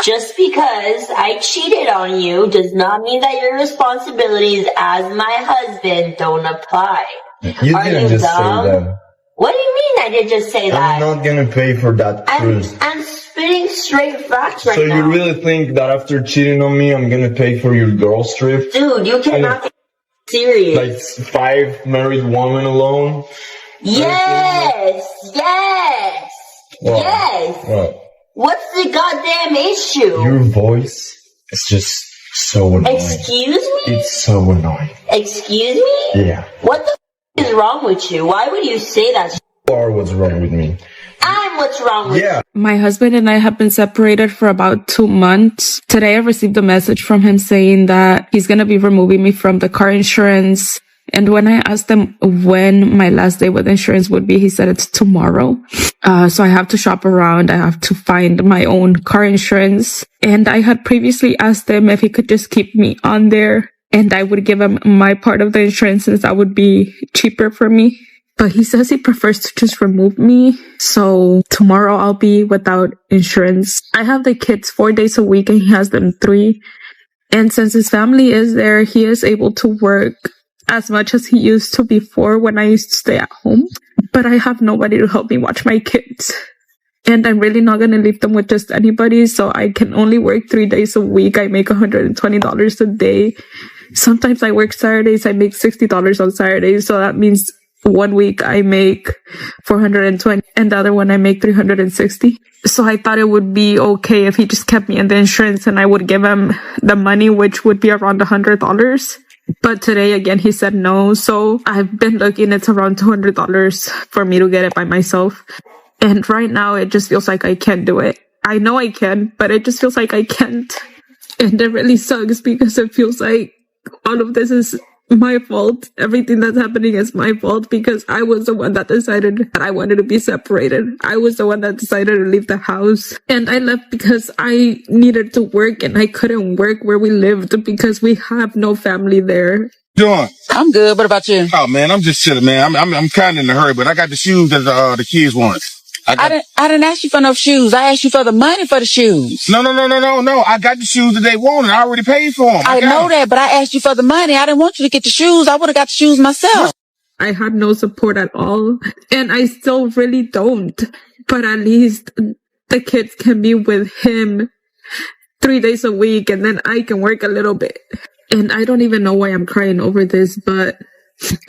Just because I cheated on you does not mean that your responsibilities as my husband don't apply. You Are didn't you just dumb? say that. What do you mean I did just say that? I'm not gonna pay for that cruise. I'm spitting straight facts right So now. you really think that after cheating on me, I'm gonna pay for your girls trip? Dude, you cannot take it serious. Like 5 married women alone? Yes! What? Yes! What? What's the goddamn issue? Your voice is just so annoying. Excuse me? It's so annoying. Excuse me? Yeah. What the is wrong with you? Why would you say that? You are what's wrong with me. I'm what's wrong with you. My husband and I have been separated for about 2 months. Today I received a message from him saying that he's going to be removing me from the car insurance. And when I asked him when my last day with insurance would be, he said it's tomorrow. So I have to shop around. I have to find my own car insurance. And I had previously asked him if he could just keep me on there and I would give him my part of the insurance since that would be cheaper for me. But he says he prefers to just remove me. So tomorrow I'll be without insurance. I have the kids 4 days a week and he has them 3. And since his family is there, he is able to work as much as he used to before when I used to stay at home. But I have nobody to help me watch my kids. And I'm really not going to leave them with just anybody. So I can only work 3 days a week. I make $120 a day. Sometimes I work Saturdays. I make $60 on Saturdays. So that means 1 week I make $420 and the other one I make $360. So I thought it would be okay if he just kept me in the insurance and I would give him the money, which would be around $100. But today again, he said no. So I've been looking, it's around $200 for me to get it by myself. And right now it just feels like I can't do it. I know I can, but it just feels like I can't. And it really sucks because it feels like all of this is my fault. Everything that's happening is my fault because I was the one that decided that I wanted to be separated. I was the one that decided to leave the house. And I left because I needed to work and I couldn't work where we lived because we have no family there. Doing? I'm good. What about you? Oh man, I'm just chilling, man. I'm kind of in a hurry, but I got the shoes that the kids want. I didn't ask you for no shoes. I asked you for the money for the shoes. No. I got the shoes that they wanted. I already paid for them. I know that, but I asked you for the money. I didn't want you to get the shoes. I would have got the shoes myself. I had no support at all, and I still really don't. But at least the kids can be with him 3 days a week, and then I can work a little bit. And I don't even know why I'm crying over this, but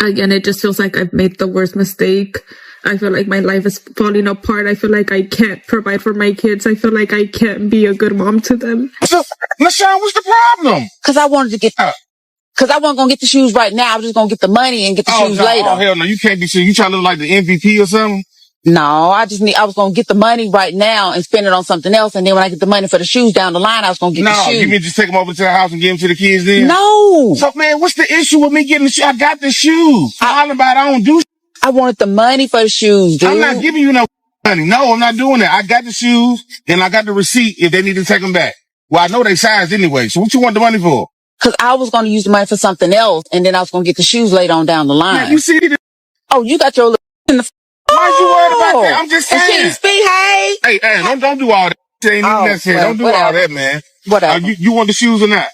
again, it just feels like I've made the worst mistake. I feel like my life is falling apart. I feel like I can't provide for my kids. I feel like I can't be a good mom to them. So, LaShawn, what's the problem? Because I wanted to get... Because I wasn't going to get the shoes right now. I was just going to get the money and get the shoes later. Oh, hell no. You can't be serious. You trying to look like the MVP or something? No, I was going to get the money right now and spend it on something else. And then when I get the money for the shoes down the line, I was going to get the shoes. No, you mean just take them over to the house and give them to the kids then? No. So, man, what's the issue with me getting the shoes? I got the shoes. I don't do. I wanted the money for the shoes, dude. I'm not giving you no money. No, I'm not doing that. I got the shoes and I got the receipt if they need to take them back. Well, I know they sized anyway. So what you want the money for? Because I was going to use the money for something else, and then I was going to get the shoes later on down the line. Yeah, you see this? Oh, you got your little in the... Why you worried about that? I'm just saying. And speak, hey. Hey, don't do all that. It ain't even necessary. Don't do all that, man. Whatever. You want the shoes or not?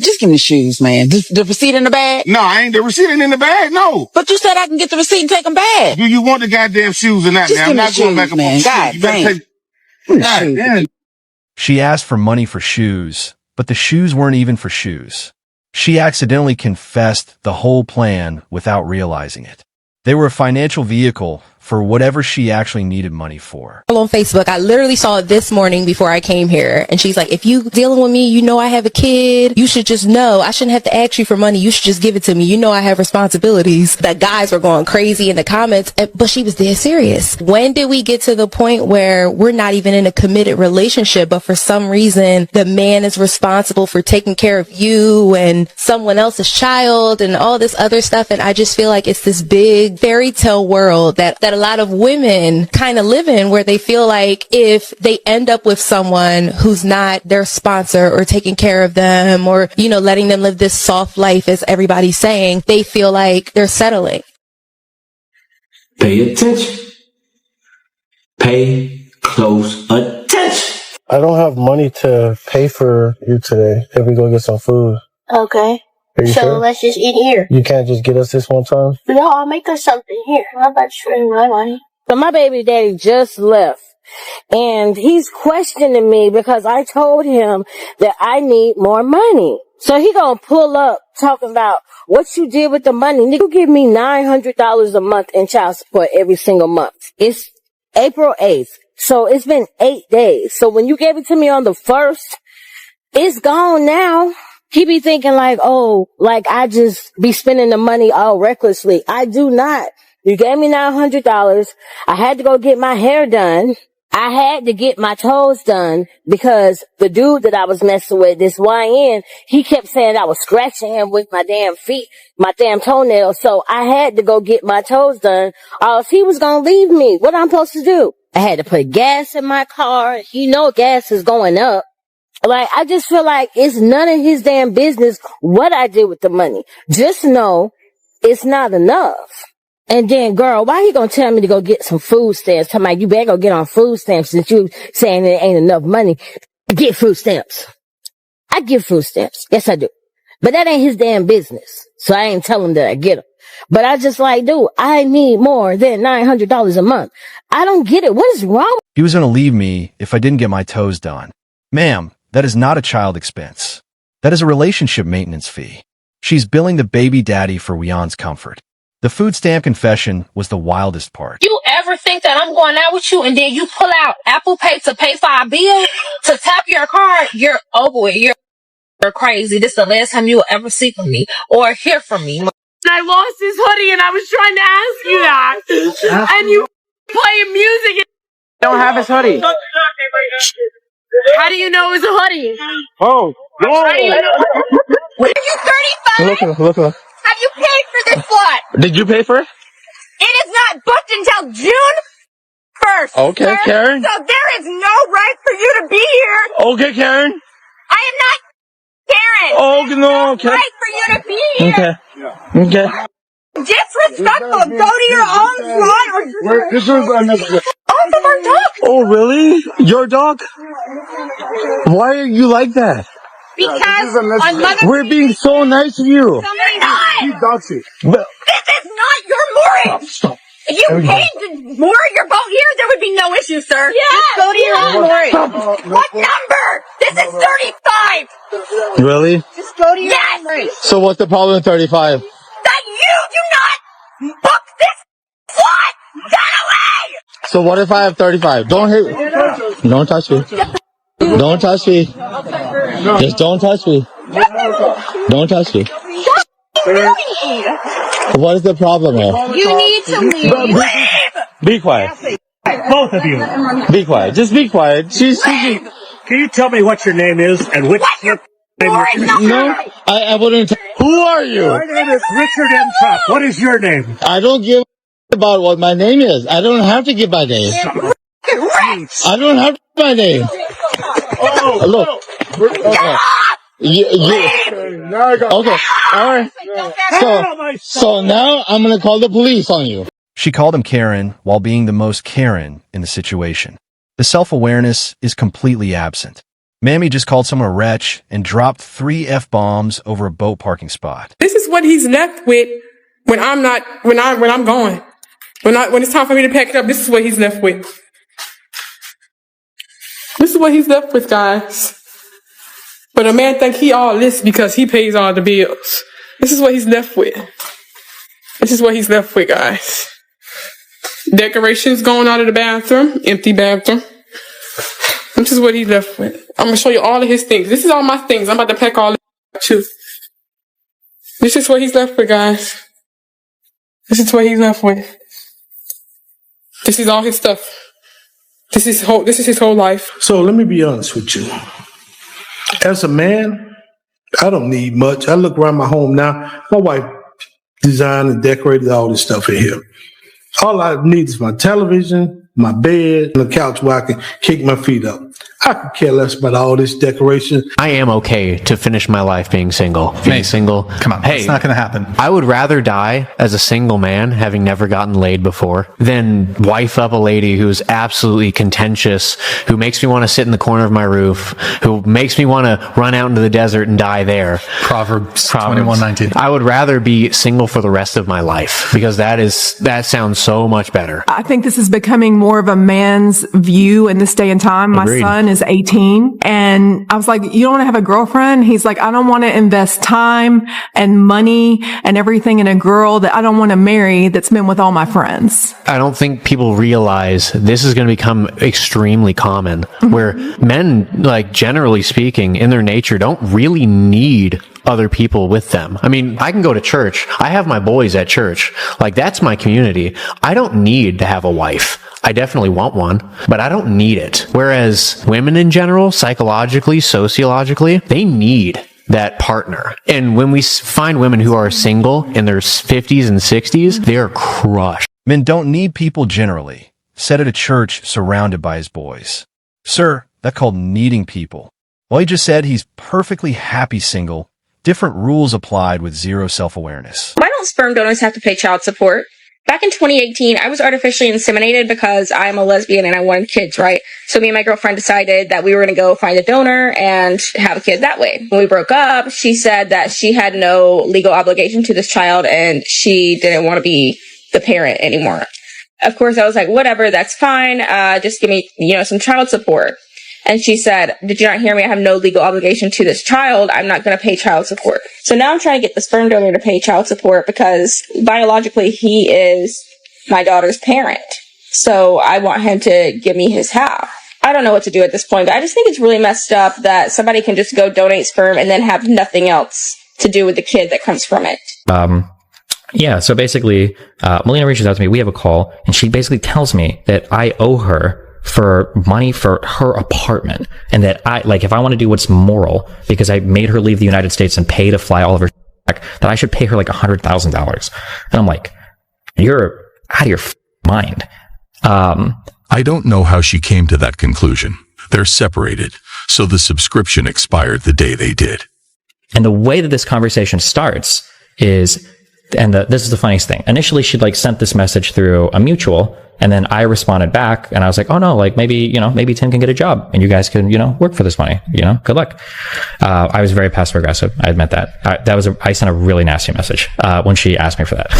Just give me the shoes, man. The receipt in the bag? No, I ain't. The receipt ain't in the bag, no. But you said I can get the receipt and take them back. Do you want the goddamn shoes or not, just man? I'm not going back and forth. God damn. She asked for money for shoes, but the shoes weren't even for shoes. She accidentally confessed the whole plan without realizing it. They were a financial vehicle for whatever she actually needed money for. On Facebook, I literally saw it this morning before I came here. And she's like, if you dealing with me, you know I have a kid. You should just know. I shouldn't have to ask you for money. You should just give it to me. You know I have responsibilities. The guys were going crazy in the comments, but she was dead serious. When did we get to the point where we're not even in a committed relationship, but for some reason, the man is responsible for taking care of you and someone else's child and all this other stuff? And I just feel like it's this big fairy tale world that a lot of women kind of live in, where they feel like if they end up with someone who's not their sponsor or taking care of them or, you know, letting them live this soft life, as everybody's saying, they feel like they're settling. Pay attention. Pay close attention. I don't have money to pay for you today if we go get some food. Okay. Are you sure? Let's just eat here. You can't just get us this one time? No, I'll make us something here. How about spending my money? So my baby daddy just left. And he's questioning me because I told him that I need more money. So he gonna pull up talking about what you did with the money. Nigga, you give me $900 a month in child support every single month. It's April 8th. So it's been 8 days. So when you gave it to me on the 1st, it's gone now. He be thinking like, oh, like I just be spending the money all recklessly. I do not. You gave me $900. I had to go get my hair done. I had to get my toes done because the dude that I was messing with, this YN, he kept saying I was scratching him with my damn feet, my damn toenails. So I had to go get my toes done or else he was going to leave me. What I'm supposed to do? I had to put gas in my car. You know gas is going up. Like, I just feel like it's none of his damn business what I did with the money. Just know it's not enough. And then, girl, why you gonna tell me to go get some food stamps? Tell me you better go get on food stamps since you saying there ain't enough money. Get food stamps. I give food stamps. Yes, I do. But that ain't his damn business. So I ain't telling him that I get them. But I just like, dude, I need more than $900 a month. I don't get it. What is wrong? He was going to leave me if I didn't get my toes done. Ma'am, that is not a child expense. That is a relationship maintenance fee. She's billing the baby daddy for Wion's comfort. The food stamp confession was the wildest part. You ever think that I'm going out with you and then you pull out Apple Pay to pay for our bill to tap your card? You're, oh boy, you're crazy. This is the last time you will ever see from me or hear from me. I lost his hoodie and I was trying to ask you that. And you playing music. I don't have his hoodie. How do you know it was a hoodie? Oh, whoa. How do you know? Are you 35? Look. Have you paid for this lot? Did you pay for it? It is not booked until June 1st. Okay, sir. Karen. So there is no right for you to be here. Okay, Karen. I am not Karen. Oh, There's no, okay. right for you to be here. Okay. Disrespectful. Go to your own lawn or This was another. off of our dog. Oh, really? Your dog? Why are you like that? Because on Mother We're being so nice to you. somebody died. Dogs it. But This is not your moorage. stop. If you paid to moor your boat here, there would be no issue, sir. Yeah. Just go to your own moorage. What number? This is 35. Really? Just go to your own moorage. So what's the problem with 35? That you do not book this slot. Get away. So what if I have 35? Don't hit. Don't touch me. Don't touch me. Just don't touch me. Don't touch me. What is the problem here? You need to leave. Be quiet. Both of you. Be quiet. Just be quiet. She's Can you tell me what your name is and which name No, I wouldn't. Who are you? My name is Richard M. Truck. What is your name? I don't give about what my name is. I don't have to give my name. I don't have my name. Oh, Look. Okay. All right. So now I'm going to call the police on you. She called him Karen while being the most Karen in the situation. The self-awareness is completely absent. Mammy just called someone a wretch and dropped 3 F-bombs over a boat parking spot. This is what he's left with when I'm gone. When it's time for me to pack it up, this is what he's left with. This is what he's left with, guys. But a man think he all this because he pays all the bills. This is what he's left with. This is what he's left with, guys. Decorations going out of the bathroom, empty bathroom. This is what he's left with. I'm gonna show you all of his things. This is all my things. I'm about to pack all of it too. This is what he's left with, guys. This is what he's left with. This is all his stuff. This is his whole life. So let me be honest with you. As a man, I don't need much. I look around my home now. My wife designed and decorated all this stuff in here. All I need is my television, my bed, and a couch where I can kick my feet up. I could care less about all this decoration. I am okay to finish my life being single. Being single. Come on, hey, it's not going to happen. I would rather die as a single man, having never gotten laid before, than wife up a lady who's absolutely contentious, who makes me want to sit in the corner of my roof, who makes me want to run out into the desert and die there. Proverbs 21:19. I would rather be single for the rest of my life, because that sounds so much better. I think this is becoming more of a man's view in this day and time. Agreed. My son is 18 and I was like, you don't want to have a girlfriend? He's like, I don't want to invest time and money and everything in a girl that I don't want to marry that's been with all my friends. I don't think people realize this is going to become extremely common, where men, like generally speaking, in their nature, don't really need other people with them. I mean, I can go to church. I have my boys at church. Like, that's my community. I don't need to have a wife. I definitely want one, but I don't need it. Whereas women in general, psychologically, sociologically, they need that partner. And when we find women who are single in their 50s and 60s, they are crushed. Men don't need people generally. Said at a church surrounded by his boys. Sir, that's called needing people. Well, he just said he's perfectly happy single. Different rules applied with zero self-awareness. Why don't sperm donors have to pay child support? Back in 2018, I was artificially inseminated because I'm a lesbian and I wanted kids, right? So me and my girlfriend decided that we were going to go find a donor and have a kid that way. When we broke up, she said that she had no legal obligation to this child and she didn't want to be the parent anymore. Of course, I was like, whatever, that's fine. Just give me, some child support. And she said, did you not hear me? I have no legal obligation to this child. I'm not going to pay child support. So now I'm trying to get the sperm donor to pay child support because biologically he is my daughter's parent. So I want him to give me his half. I don't know what to do at this point, but I just think it's really messed up that somebody can just go donate sperm and then have nothing else to do with the kid that comes from it. Yeah, so basically, Melina reaches out to me, we have a call, and she basically tells me that I owe her for money for her apartment, and that if I want to do what's moral, because I made her leave the United States and pay to fly all of her back, that I should pay her like $100,000. And I'm like, you're out of your mind. I don't know how she came to that conclusion. They're separated, so the subscription expired the day they did. And the way that this conversation starts is, this is the funniest thing. Initially, she'd sent this message through a mutual, and then I responded back, and I was like, oh no, maybe Tim can get a job, and you guys can, work for this money, good luck. I was very passive aggressive. I admit that. I sent a really nasty message, when she asked me for that.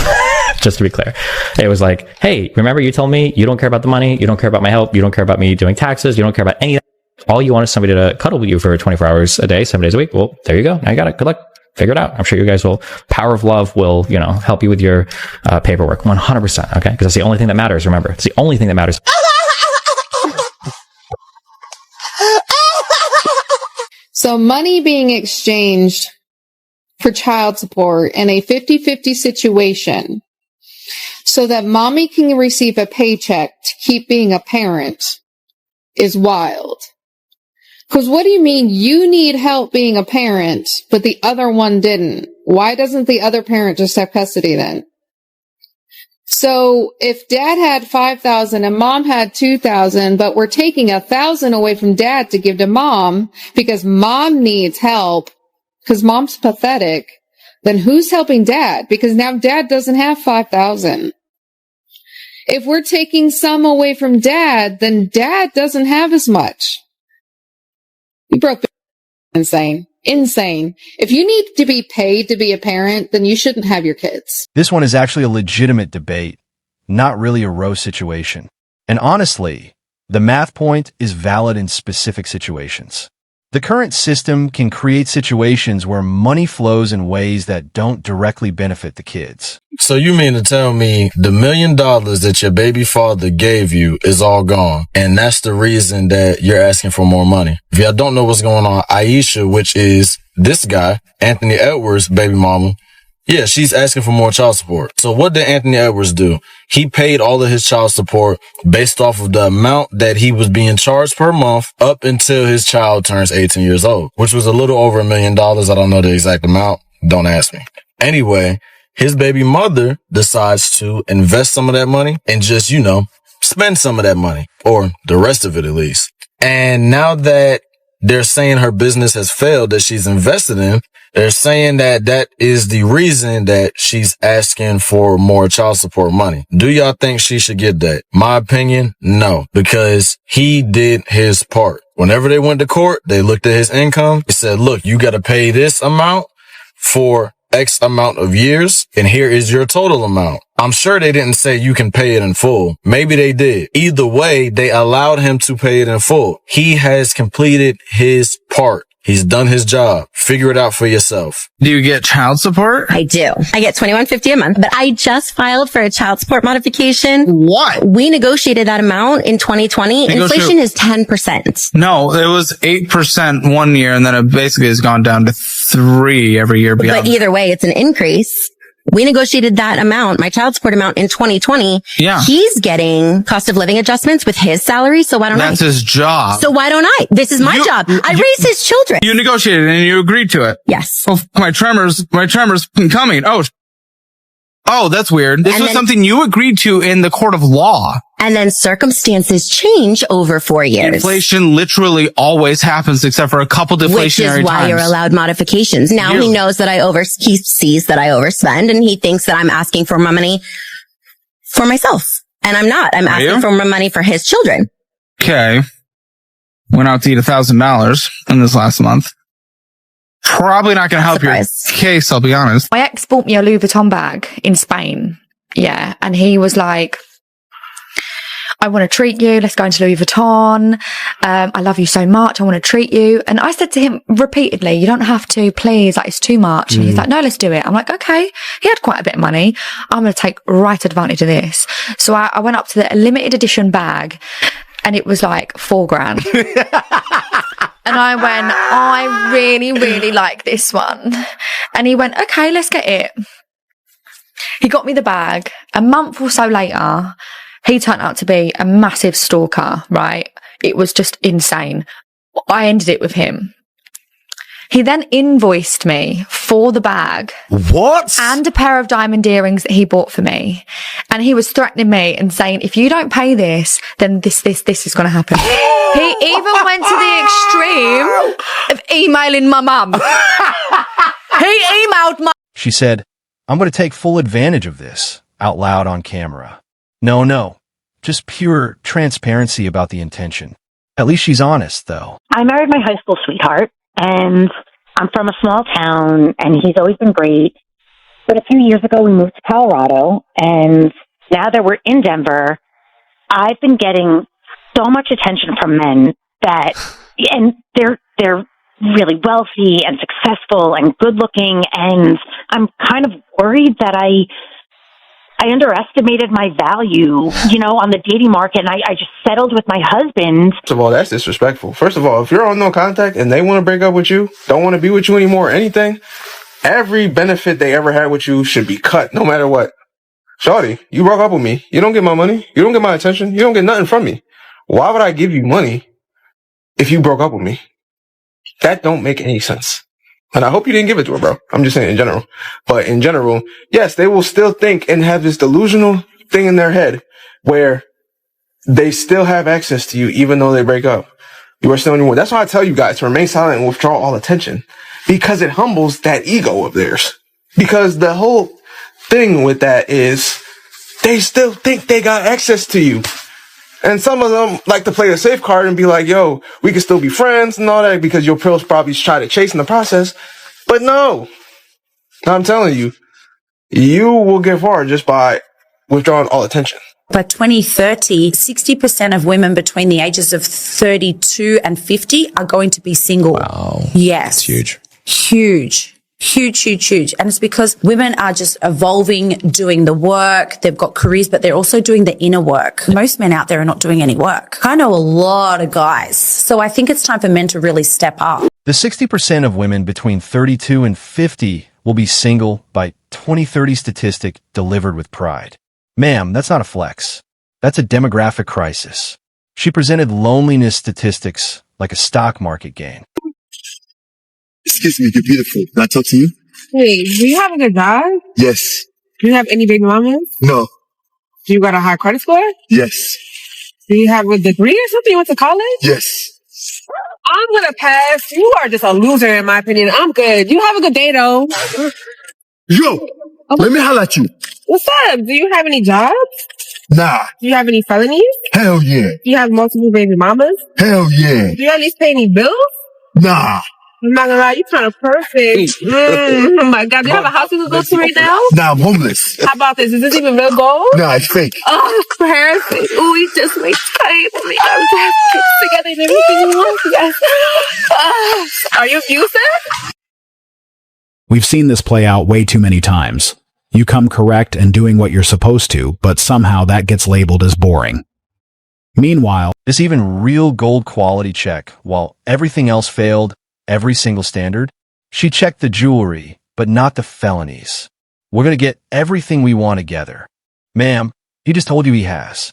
Just to be clear. It was like, hey, remember you told me you don't care about the money, you don't care about my help, you don't care about me doing taxes, you don't care about any of that. All you want is somebody to cuddle with you for 24 hours a day, 7 days a week. Well, there you go. Now you got it. Good luck. Figure it out. I'm sure you guys will. Power of love will, help you with your paperwork 100%. Okay. Because that's the only thing that matters. Remember, it's the only thing that matters. So money being exchanged for child support in a 50-50 situation so that mommy can receive a paycheck to keep being a parent is wild. Because what do you mean you need help being a parent, but the other one didn't? Why doesn't the other parent just have custody then? So if dad had 5,000 and mom had 2,000, but we're taking 1,000 away from dad to give to mom because mom needs help because mom's pathetic, then who's helping dad? Because now dad doesn't have 5,000. If we're taking some away from dad, then dad doesn't have as much. You broke the insane. If you need to be paid to be a parent, then you shouldn't have your kids. This one is actually a legitimate debate, not really a row situation. And honestly, the math point is valid in specific situations. The current system can create situations where money flows in ways that don't directly benefit the kids. So you mean to tell me the $1 million that your baby father gave you is all gone, and that's the reason that you're asking for more money? If y'all don't know what's going on, Aisha, which is this guy, Anthony Edwards' baby mama, yeah, she's asking for more child support. So what did Anthony Edwards do? He paid all of his child support based off of the amount that he was being charged per month up until his child turns 18 years old, which was a little over $1 million. I don't know the exact amount. Don't ask me. Anyway, his baby mother decides to invest some of that money and just, spend some of that money, or the rest of it at least. And now that they're saying her business has failed that she's invested in, they're saying that that is the reason that she's asking for more child support money. Do y'all think she should get that? My opinion, no, because he did his part. Whenever they went to court, they looked at his income. They said, look, you got to pay this amount for X amount of years, and here is your total amount. I'm sure they didn't say you can pay it in full. Maybe they did. Either way, they allowed him to pay it in full. He has completed his part. He's done his job. Figure it out for yourself. Do you get child support? I do. I get $21.50 a month, but I just filed for a child support modification. What? We negotiated that amount in 2020. Inflation is 10%. No, it was 8% one year, and then it basically has gone down to 3 every year beyond. But either way, it's an increase. We negotiated that amount, my child support amount, in 2020. Yeah. He's getting cost of living adjustments with his salary, so why don't I? That's his job. So why don't I? This is my job. I raise his children. You negotiated and you agreed to it. Yes. Oh, my tremors coming. Oh, that's weird. This was something you agreed to in the court of law. And then circumstances change over 4 years. Inflation literally always happens except for a couple deflationary times. Which is why you're allowed modifications. Now he knows that he sees that I overspend, and he thinks that I'm asking for my money for myself. And I'm not. I'm asking for my money for his children. Okay. Went out to eat $1,000 in this last month. Probably not going to help your case, I'll be honest. My ex bought me a Louis Vuitton bag in Spain. Yeah. And he was like, I want to treat you. Let's go into Louis Vuitton. I love you so much. I want to treat you. And I said to him repeatedly, you don't have to, please. Like, it's too much. And he's like, no, let's do it. I'm like, okay. He had quite a bit of money. I'm going to take right advantage of this. So I went up to the limited edition bag, and it was like $4,000. And I went, I really, really like this one. And he went, okay, let's get it. He got me the bag. A month or so later, he turned out to be a massive stalker, right? It was just insane. I ended it with him. He then invoiced me for the bag. What? And a pair of diamond earrings that he bought for me. And he was threatening me and saying, if you don't pay this, then this is going to happen. He even went to the extreme of emailing my mum. He emailed my... She said, I'm going to take full advantage of this, out loud on camera. No, just pure transparency about the intention. At least she's honest, though. I married my high school sweetheart, and I'm from a small town, and he's always been great. But a few years ago, we moved to Colorado, and now that we're in Denver, I've been getting so much attention from men and they're really wealthy and successful and good looking, and I'm kind of worried that I underestimated my value, on the dating market, and I just settled with my husband. First of all, that's disrespectful. First of all, if you're on no contact and they want to break up with you, don't want to be with you anymore, anything, every benefit they ever had with you should be cut, no matter what. Shawty, you broke up with me. You don't get my money. You don't get my attention. You don't get nothing from me. Why would I give you money if you broke up with me? That don't make any sense. And I hope you didn't give it to her, bro. I'm just saying in general. But in general, yes, they will still think and have this delusional thing in their head where they still have access to you even though they break up. You are still anyone. That's why I tell you guys to remain silent and withdraw all attention, because it humbles that ego of theirs. Because the whole thing with that is they still think they got access to you. And some of them like to play the safe card and be like, yo, we can still be friends and all that because your pills probably try to chase in the process. But no, I'm telling you, you will get far just by withdrawing all attention. By 2030, 60% of women between the ages of 32 and 50 are going to be single. Wow. Yes. That's huge. Huge. Huge. And it's because women are just evolving, doing the work. They've got careers, but they're also doing the inner work. Most men out there are not doing any work. I know a lot of guys. So I think it's time for men to really step up. The 60% of women between 32 and 50 will be single by 2030 statistic delivered with pride. Ma'am, that's not a flex. That's a demographic crisis. She presented loneliness statistics like a stock market gain. Excuse me, you're beautiful. Can I talk to you? Hey, do you have a good job? Yes. Do you have any baby mamas? No. Do you got a high credit score? Yes. Do you have a degree or something? You went to college? Yes. I'm gonna pass. You are just a loser, in my opinion. I'm good. You have a good day, though. Yo, let me holler at you. What's up? Do you have any jobs? Nah. Do you have any felonies? Hell yeah. Do you have multiple baby mamas? Hell yeah. Do you at least pay any bills? Nah. I'm not gonna lie, you kind of perfect. Oh my God, do you have a house you can go to right now? Nah, I'm homeless. How about this? Is this even real gold? Nah, it's fake. Oh, perfect. Ooh, he just makes time for me. I'm just together and everything you want. Yes. Are you abusive? We've seen this play out way too many times. You come correct and doing what you're supposed to, but somehow that gets labeled as boring. Meanwhile, this even real gold quality check, while everything else failed, every single standard, she checked the jewelry, but not the felonies. We're going to get everything we want together. Ma'am, he just told you he has.